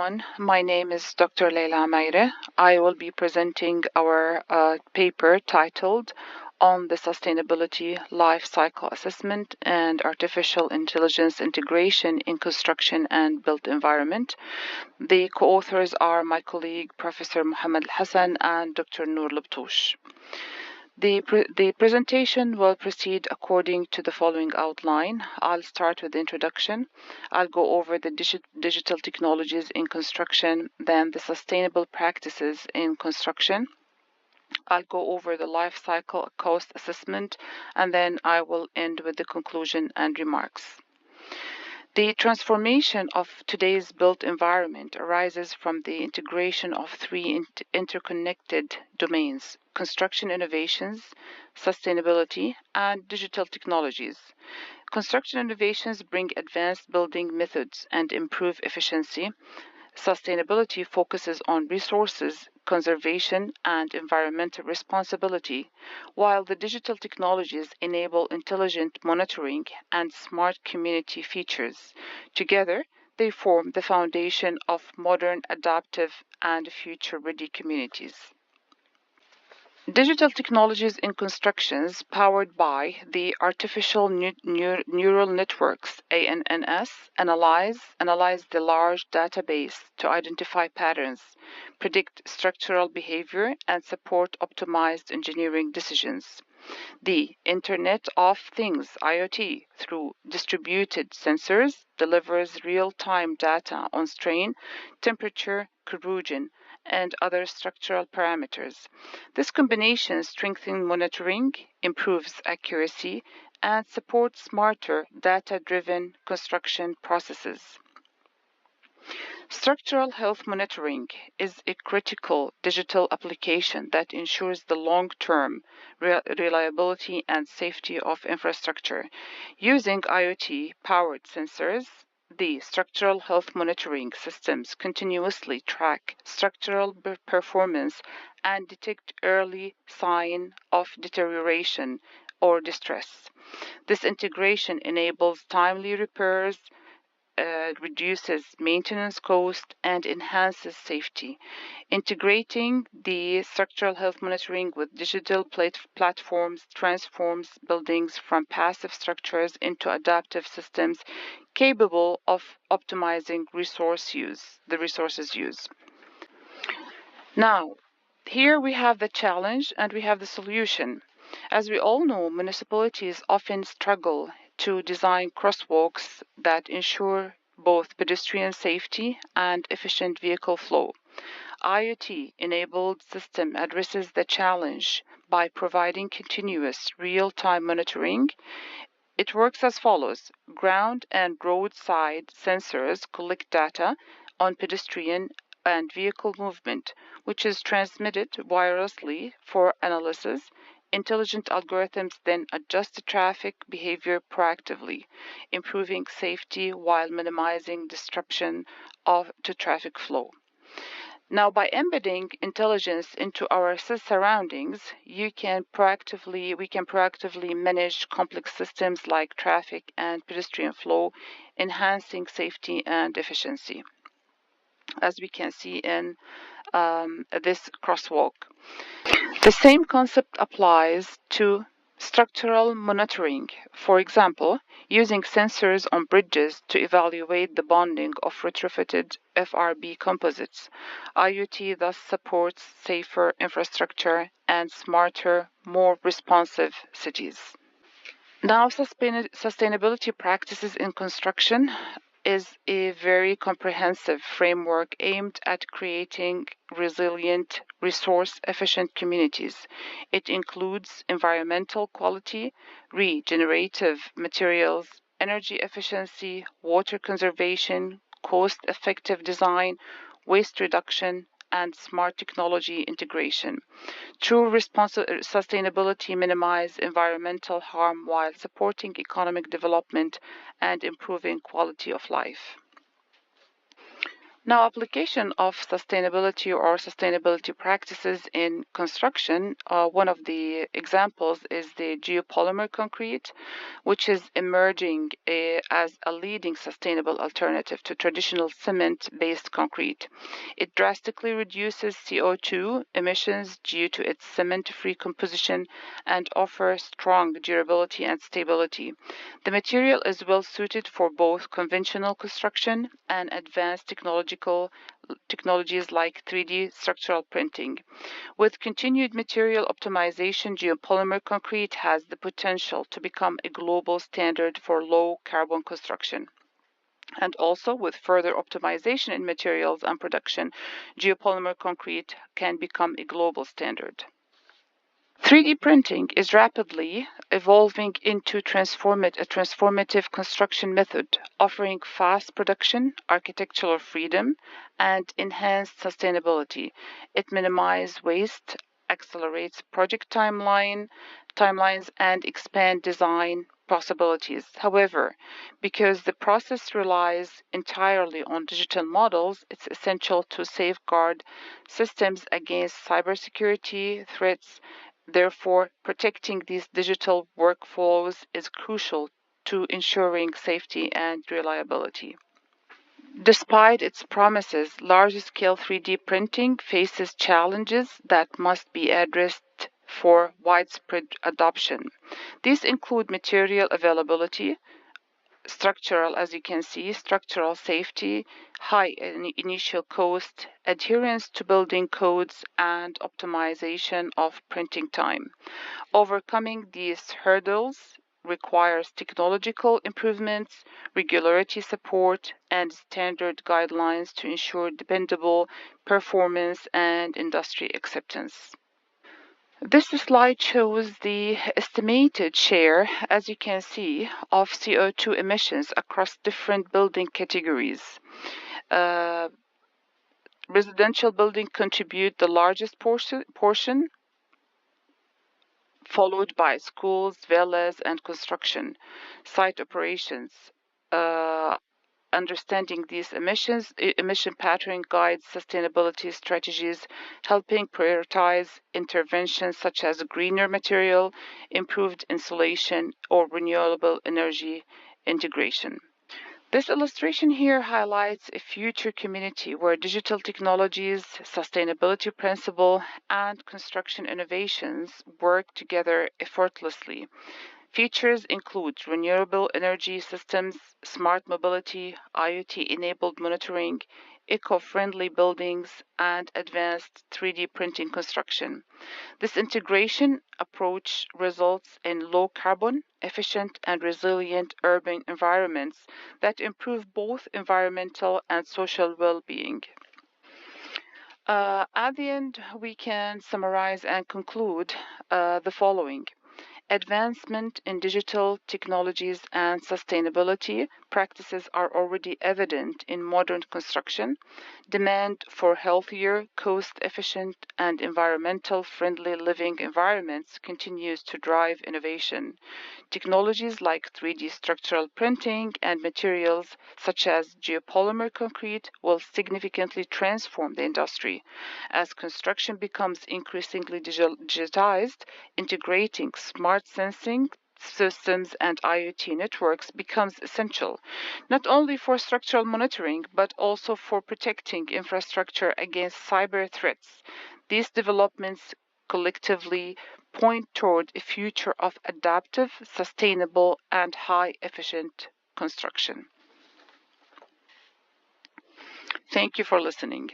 everyone. My name is Dr. Layla Amaireh. I will be presenting our paper titled On the Sustainability Life Cycle Assessment and Artificial Intelligence Integration in Construction and Built Environment. The co-authors are my colleague, Professor Mohammad Alhassan and Dr. Nour Betoush. The presentation will proceed according to the following outline. I'll start with the introduction. I'll go over the digital technologies in construction, then the sustainable practices in construction. I'll go over the life cycle cost assessment, and then I will end with the conclusion and remarks. The transformation of today's built environment arises from the integration of three interconnected domains: construction innovations, sustainability, and digital technologies. Construction innovations bring advanced building methods and improve efficiency. Sustainability focuses on resources conservation and environmental responsibility, while the digital technologies enable intelligent monitoring and smart community features. Together, they form the foundation of modern, adaptive, and future-ready communities. Digital technologies in constructions powered by the artificial neural networks ANNS analyze the large database to identify patterns, predict structural behavior, and support optimized engineering decisions. The Internet of Things IoT through distributed sensors delivers real-time data on strain, temperature, corrosion, and other structural parameters. This combination strengthens monitoring, improves accuracy, and supports smarter data-driven construction processes. Structural health monitoring is a critical digital application that ensures the long-term reliability and safety of infrastructure. Using IoT-powered sensors, the structural health monitoring systems continuously track structural performance and detect early signs of deterioration or distress. This integration enables timely repairs, reduces maintenance cost, and enhances safety. Integrating the structural health monitoring with digital platforms transforms buildings from passive structures into adaptive systems capable of optimizing the resources used. Now, here we have the challenge and we have the solution. As we all know, municipalities often struggle to design crosswalks that ensure both pedestrian safety and efficient vehicle flow. IoT-enabled system addresses the challenge by providing continuous real-time monitoring. It works as follows. Ground and roadside sensors collect data on pedestrian and vehicle movement, which is transmitted wirelessly for analysis. Intelligent algorithms then adjust the traffic behavior proactively, improving safety while minimizing disruption to traffic flow. Now, by embedding intelligence into our surroundings, we can proactively manage complex systems like traffic and pedestrian flow, enhancing safety and efficiency, as we can see in this crosswalk. The same concept applies to structural monitoring. For example, using sensors on bridges to evaluate the bonding of retrofitted FRB composites. IoT thus supports safer infrastructure and smarter, more responsive cities. Now, sustainability practices in construction is a very comprehensive framework aimed at creating resilient, resource-efficient communities. It includes environmental quality, regenerative materials, energy efficiency, water conservation, cost-effective design, waste reduction, and smart technology integration. True sustainability minimizes environmental harm while supporting economic development and improving quality of life. Now, application of sustainability or sustainability practices in construction, one of the examples is the geopolymer concrete, which is emerging as a leading sustainable alternative to traditional cement-based concrete. It drastically reduces CO2 emissions due to its cement-free composition and offers strong durability and stability. The material is well suited for both conventional construction and advanced technologies like 3D structural printing. With continued material optimization, geopolymer concrete has the potential to become a global standard for low carbon construction. And also, with further optimization in materials and production, geopolymer concrete can become a global standard. 3D printing is rapidly evolving into a transformative construction method, offering fast production, architectural freedom, and enhanced sustainability. It minimizes waste, accelerates project timelines, and expand design possibilities. However, because the process relies entirely on digital models, it's essential to safeguard systems against cybersecurity threats. Therefore, protecting these digital workflows is crucial to ensuring safety and reliability. Despite its promises, large-scale 3D printing faces challenges that must be addressed for widespread adoption. These include material availability, as you can see, structural safety, high initial cost, adherence to building codes, and optimization of printing time. Overcoming these hurdles requires technological improvements, regulatory support, and standard guidelines to ensure dependable performance and industry acceptance. This slide shows the estimated share, as you can see, of CO2 emissions across different building categories. Residential buildings contribute the largest portion, followed by schools, villas, and construction site operations. Understanding these emission pattern guides sustainability strategies, helping prioritize interventions such as greener material, improved insulation, or renewable energy integration. This illustration here highlights a future community where digital technologies, sustainability principle, and construction innovations work together effortlessly. Features include renewable energy systems, smart mobility, IoT-enabled monitoring, eco-friendly buildings, and advanced 3D printing construction. This integration approach results in low carbon, efficient, and resilient urban environments that improve both environmental and social well-being. At the end, we can summarize and conclude the following. Advancement in digital technologies and sustainability practices are already evident in modern construction. Demand for healthier, cost-efficient, and environmental-friendly living environments continues to drive innovation. Technologies like 3D structural printing and materials such as geopolymer concrete will significantly transform the industry. As construction becomes increasingly digitized, integrating smart sensing systems and IoT networks becomes essential, not only for structural monitoring, but also for protecting infrastructure against cyber threats. These developments collectively point toward a future of adaptive, sustainable, and high efficient construction. Thank you for listening.